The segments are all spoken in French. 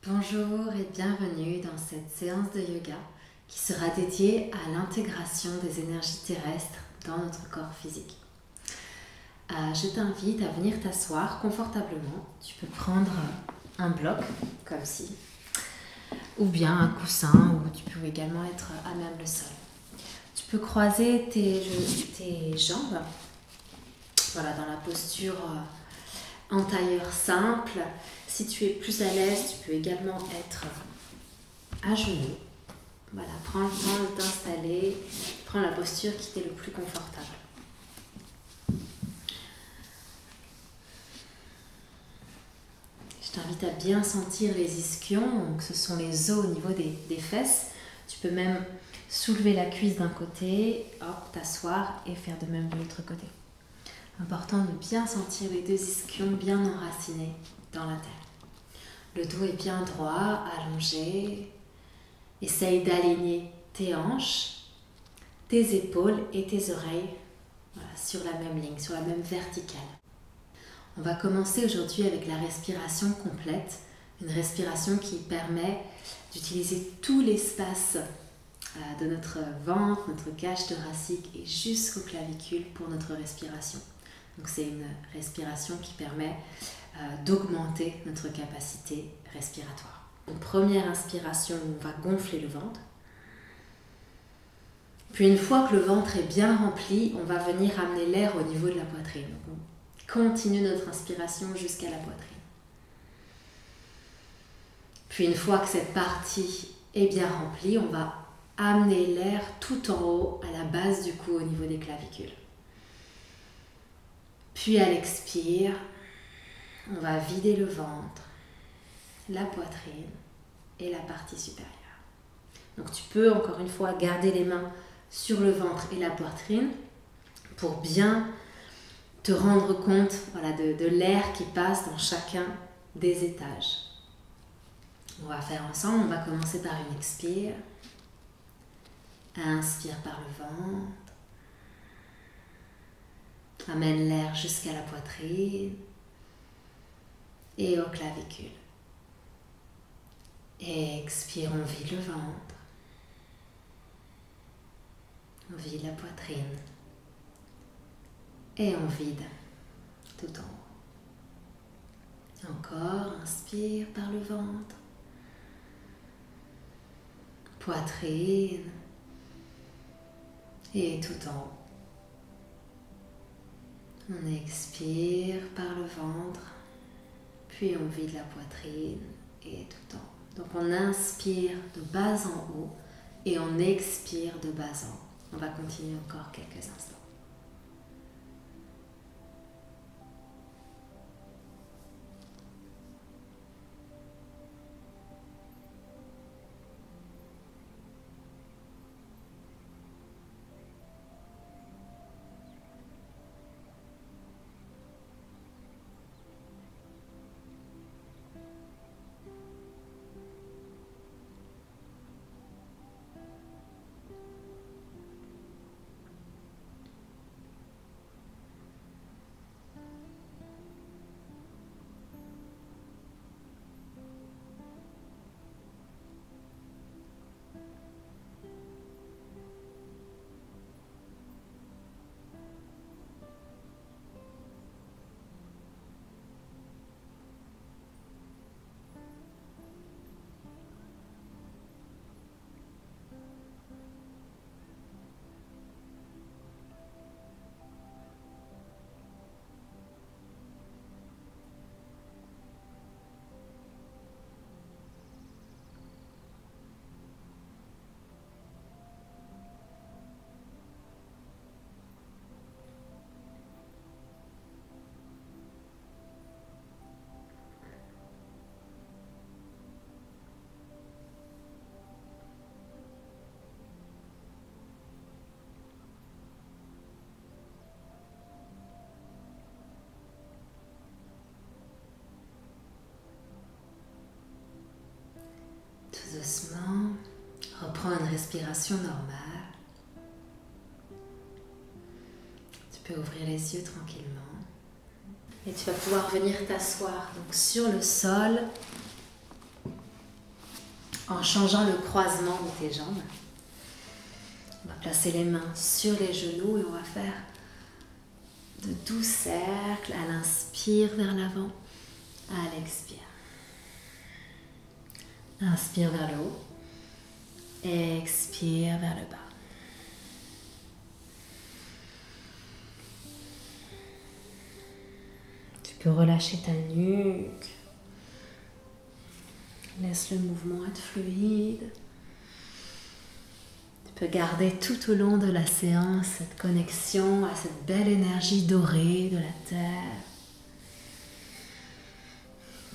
Bonjour et bienvenue dans cette séance de yoga qui sera dédiée à l'intégration des énergies terrestres dans notre corps physique. Je t'invite à venir t'asseoir confortablement. Tu peux prendre un bloc comme ci, ou bien un coussin, ou tu peux également être à même le sol. Tu peux croiser tes jambes, voilà, dans la posture en tailleur simple. Si tu es plus à l'aise, tu peux également être à genoux. Voilà, prends le temps de t'installer, prends la posture qui t'est le plus confortable. Je t'invite à bien sentir les ischions, donc ce sont les os au niveau des fesses. Tu peux même soulever la cuisse d'un côté, hop, t'asseoir et faire de même de l'autre côté. Important de bien sentir les deux ischions bien enracinés dans la terre. Le dos est bien droit, allongé. Essaye d'aligner tes hanches, tes épaules et tes oreilles, voilà, sur la même ligne, sur la même verticale. On va commencer aujourd'hui avec la respiration complète, une respiration qui permet d'utiliser tout l'espace de notre ventre, notre cage thoracique et jusqu'aux clavicules pour notre respiration. Donc c'est une respiration qui permet d'augmenter notre capacité respiratoire. Donc, première inspiration, on va gonfler le ventre. Puis une fois que le ventre est bien rempli, on va venir amener l'air au niveau de la poitrine. Donc, on continue notre inspiration jusqu'à la poitrine. Puis une fois que cette partie est bien remplie, on va amener l'air tout en haut, à la base du cou, au niveau des clavicules. Puis à l'expire, on va vider le ventre, la poitrine et la partie supérieure. Donc tu peux encore une fois garder les mains sur le ventre et la poitrine pour bien te rendre compte, voilà, de l'air qui passe dans chacun des étages. On va faire ensemble, on va commencer par une expire. Inspire par le ventre. Amène l'air jusqu'à la poitrine et aux clavicules. Expire, on vide le ventre. On vide la poitrine. Et on vide tout en haut. Encore, inspire par le ventre. Poitrine. Et tout en haut. On expire par le ventre. Puis on vide la poitrine et tout en haut. Donc on inspire de bas en haut et on expire de bas en haut. On va continuer encore quelques instants. Doucement, reprends une respiration normale. Tu peux ouvrir les yeux tranquillement. Et tu vas pouvoir venir t'asseoir donc sur le sol en changeant le croisement de tes jambes. On va placer les mains sur les genoux et on va faire de doux cercles à l'inspire vers l'avant, à l'expire. Inspire vers le haut, expire vers le bas. Tu peux relâcher ta nuque. Laisse le mouvement être fluide. Tu peux garder tout au long de la séance cette connexion à cette belle énergie dorée de la terre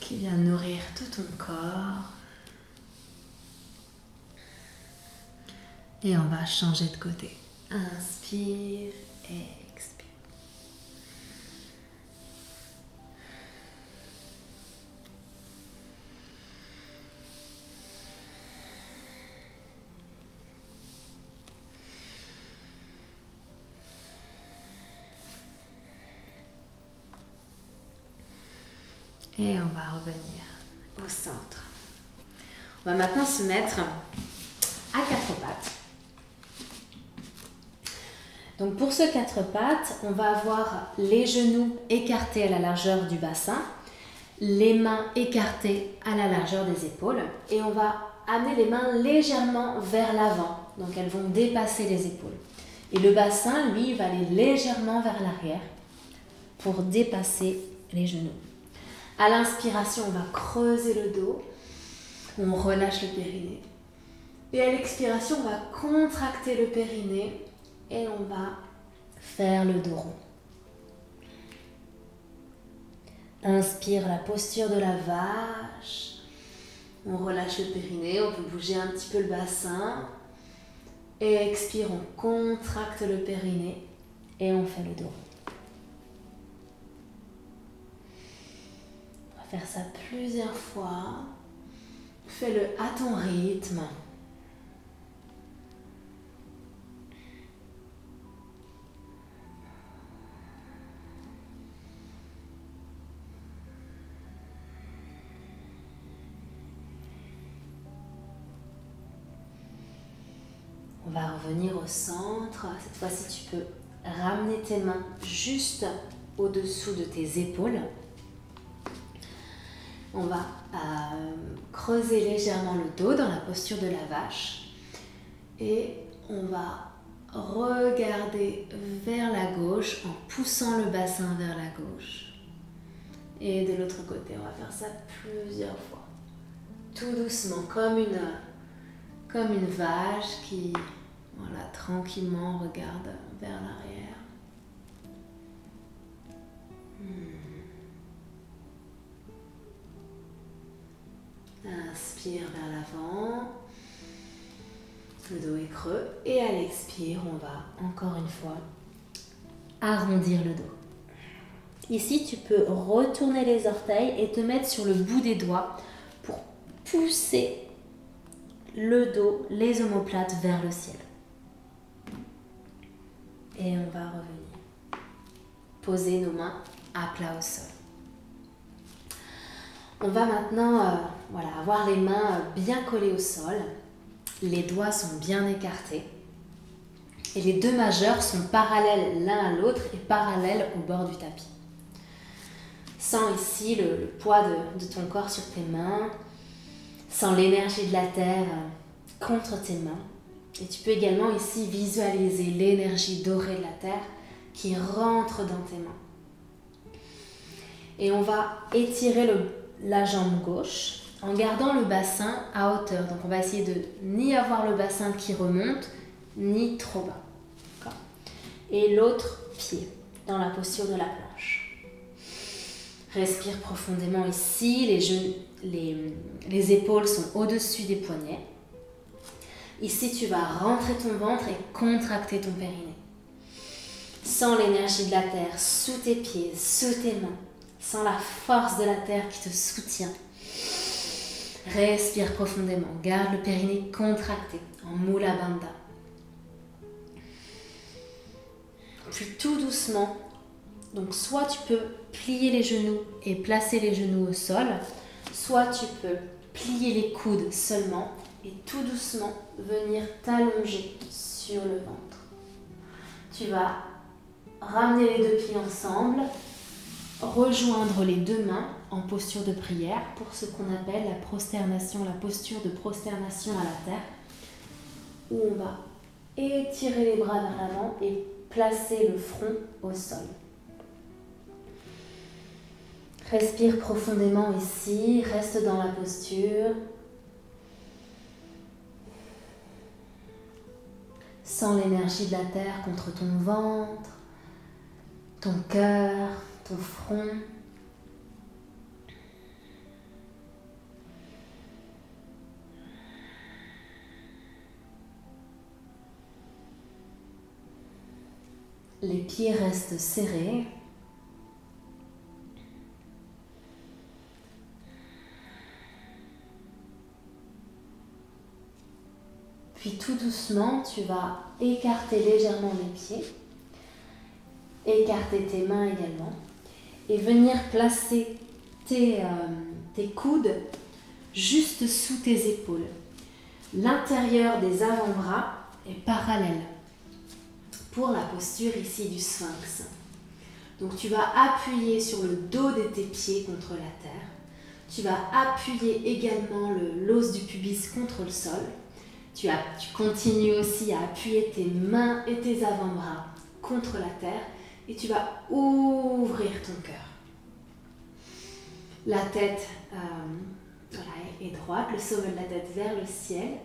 qui vient nourrir tout ton corps. Et on va changer de côté. Inspire et expire. Et on va revenir au centre. On va maintenant se mettre à quatre pattes. Donc pour ce quatre pattes, on va avoir les genoux écartés à la largeur du bassin, les mains écartées à la largeur des épaules et on va amener les mains légèrement vers l'avant. Donc elles vont dépasser les épaules. Et le bassin, lui, va aller légèrement vers l'arrière pour dépasser les genoux. À l'inspiration, on va creuser le dos, on relâche le périnée. Et à l'expiration, on va contracter le périnée et on va faire le dos rond. Inspire la posture de la vache. On relâche le périnée, on peut bouger un petit peu le bassin. Et expire, on contracte le périnée et on fait le dos rond. Faire ça plusieurs fois. Fais-le à ton rythme. On va revenir au centre. Cette fois-ci, tu peux ramener tes mains juste au-dessous de tes épaules. On va creuser légèrement le dos dans la posture de la vache et on va regarder vers la gauche en poussant le bassin vers la gauche. Et de l'autre côté, on va faire ça plusieurs fois. Tout doucement, comme une vache qui tranquillement regarde vers l'arrière. Inspire vers l'avant, le dos est creux et à l'expire, on va encore une fois arrondir le dos. Ici, tu peux retourner les orteils et te mettre sur le bout des doigts pour pousser le dos, les omoplates vers le ciel. Et on va revenir. Poser nos mains à plat au sol. On va maintenant avoir les mains bien collées au sol. Les doigts sont bien écartés. Et les deux majeurs sont parallèles l'un à l'autre et parallèles au bord du tapis. Sens ici le poids de ton corps sur tes mains. Sens l'énergie de la terre contre tes mains. Et tu peux également ici visualiser l'énergie dorée de la terre qui rentre dans tes mains. Et on va étirer la jambe gauche en gardant le bassin à hauteur. Donc on va essayer de ni avoir le bassin qui remonte, ni trop bas. D'accord. Et l'autre pied dans la posture de la planche. Respire profondément ici, les épaules sont au-dessus des poignets. Ici, tu vas rentrer ton ventre et contracter ton périnée. Sens l'énergie de la terre sous tes pieds, sous tes mains. Sens la force de la terre qui te soutient. Respire profondément. Garde le périnée contracté en Mula Bandha. Puis tout doucement, Donc soit tu peux plier les genoux et placer les genoux au sol, soit tu peux plier les coudes seulement et tout doucement venir t'allonger sur le ventre. Tu vas ramener les deux pieds ensemble, rejoindre les deux mains en posture de prière pour ce qu'on appelle la prosternation, la posture de prosternation à la terre, où on va étirer les bras vers l'avant et placer le front au sol. Respire profondément ici, reste dans la posture. Sens l'énergie de la terre contre ton ventre, ton cœur, ton front. Les pieds restent serrés. Puis tout doucement, tu vas écarter légèrement les pieds, écarter tes mains également et venir placer tes coudes juste sous tes épaules. L'intérieur des avant-bras est parallèle pour la posture ici du sphinx. Donc tu vas appuyer sur le dos de tes pieds contre la terre. Tu vas appuyer également l'os du pubis contre le sol. Tu continues aussi à appuyer tes mains et tes avant-bras contre la terre et tu vas ouvrir ton cœur. La tête est droite, le sommet de la tête vers le ciel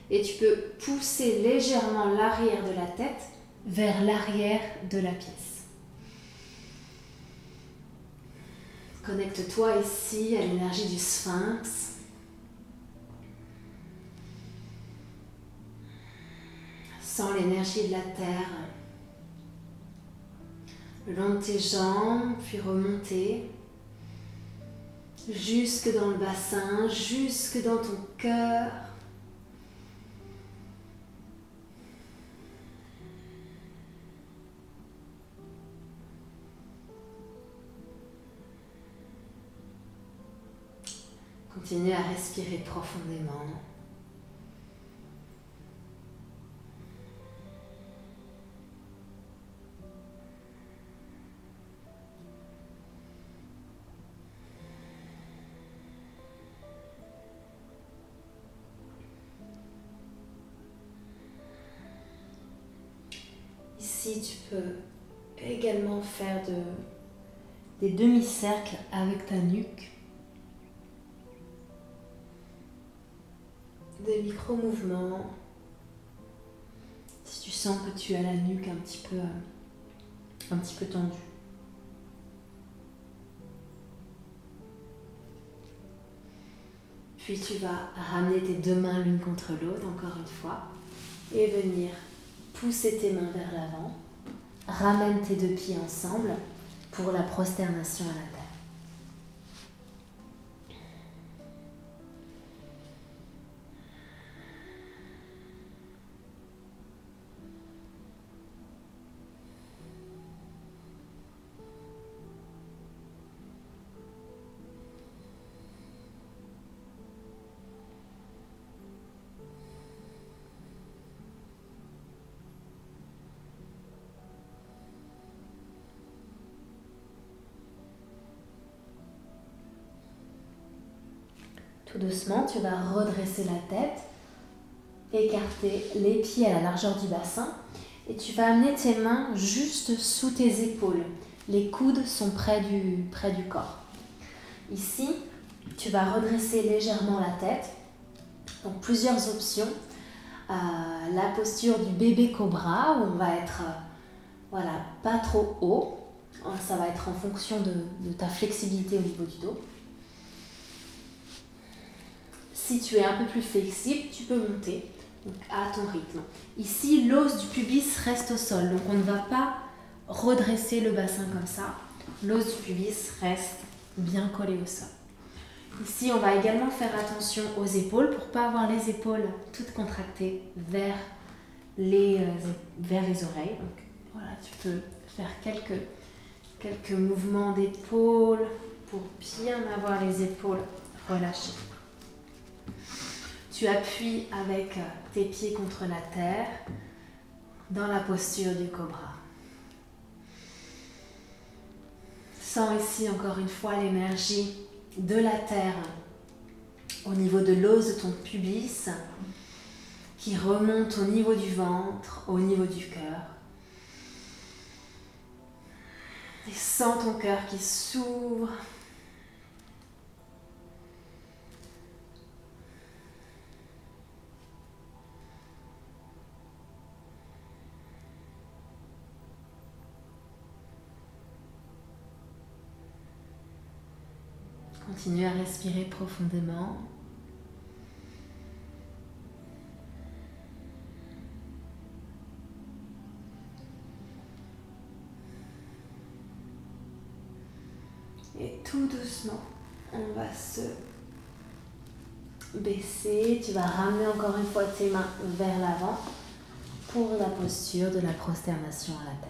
et tu peux pousser légèrement l'arrière de la tête vers l'arrière de la pièce. Connecte-toi ici à l'énergie du sphinx. Sens l'énergie de la terre le long de tes jambes, puis remonter jusque dans le bassin, jusque dans ton cœur. Continue à respirer profondément. Ici, tu peux également faire des demi-cercles avec ta nuque. Des micro-mouvements. Si tu sens que tu as la nuque un petit peu tendue. Puis tu vas ramener tes deux mains l'une contre l'autre, encore une fois, et venir pousser tes mains vers l'avant. Ramène tes deux pieds ensemble pour la prosternation à la terre. Tout doucement, tu vas redresser la tête, écarter les pieds à la largeur du bassin et tu vas amener tes mains juste sous tes épaules. Les coudes sont près du corps. Ici, tu vas redresser légèrement la tête. Donc plusieurs options. La posture du bébé cobra où on va être pas trop haut. Ça va être en fonction de ta flexibilité au niveau du dos. Si tu es un peu plus flexible, tu peux monter donc à ton rythme. Ici, l'os du pubis reste au sol, donc on ne va pas redresser le bassin comme ça. L'os du pubis reste bien collé au sol. Ici, on va également faire attention aux épaules pour ne pas avoir les épaules toutes contractées vers les oreilles. Donc voilà, tu peux faire Quelques mouvements d'épaules pour bien avoir les épaules relâchées. Tu appuies avec tes pieds contre la terre dans la posture du cobra. Sens ici encore une fois l'énergie de la terre au niveau de l'os de ton pubis qui remonte au niveau du ventre, au niveau du cœur. Et sens ton cœur qui s'ouvre. Continue à respirer profondément. Et tout doucement, on va se baisser. Tu vas ramener encore une fois tes mains vers l'avant pour la posture de la prosternation à la terre.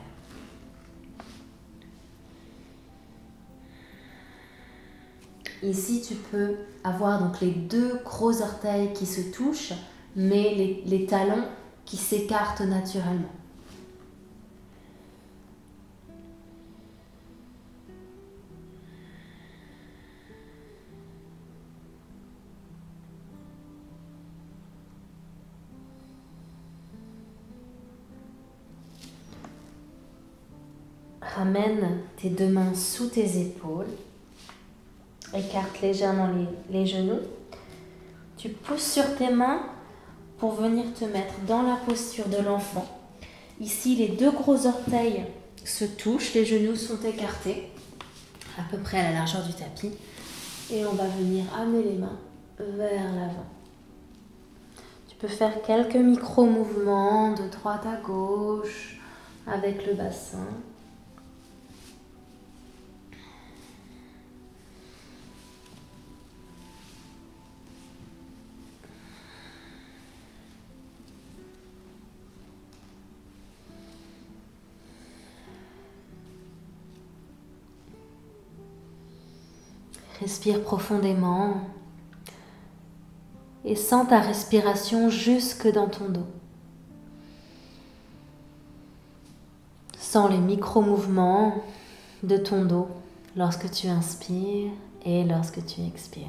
Ici, tu peux avoir donc les deux gros orteils qui se touchent, mais les talons qui s'écartent naturellement. Ramène tes deux mains sous tes épaules. Écarte légèrement les genoux. Tu pousses sur tes mains pour venir te mettre dans la posture de l'enfant. Ici, les deux gros orteils se touchent, les genoux sont écartés, à peu près à la largeur du tapis. Et on va venir amener les mains vers l'avant. Tu peux faire quelques micro-mouvements de droite à gauche avec le bassin. Respire profondément et sens ta respiration jusque dans ton dos. Sens les micro-mouvements de ton dos lorsque tu inspires et lorsque tu expires.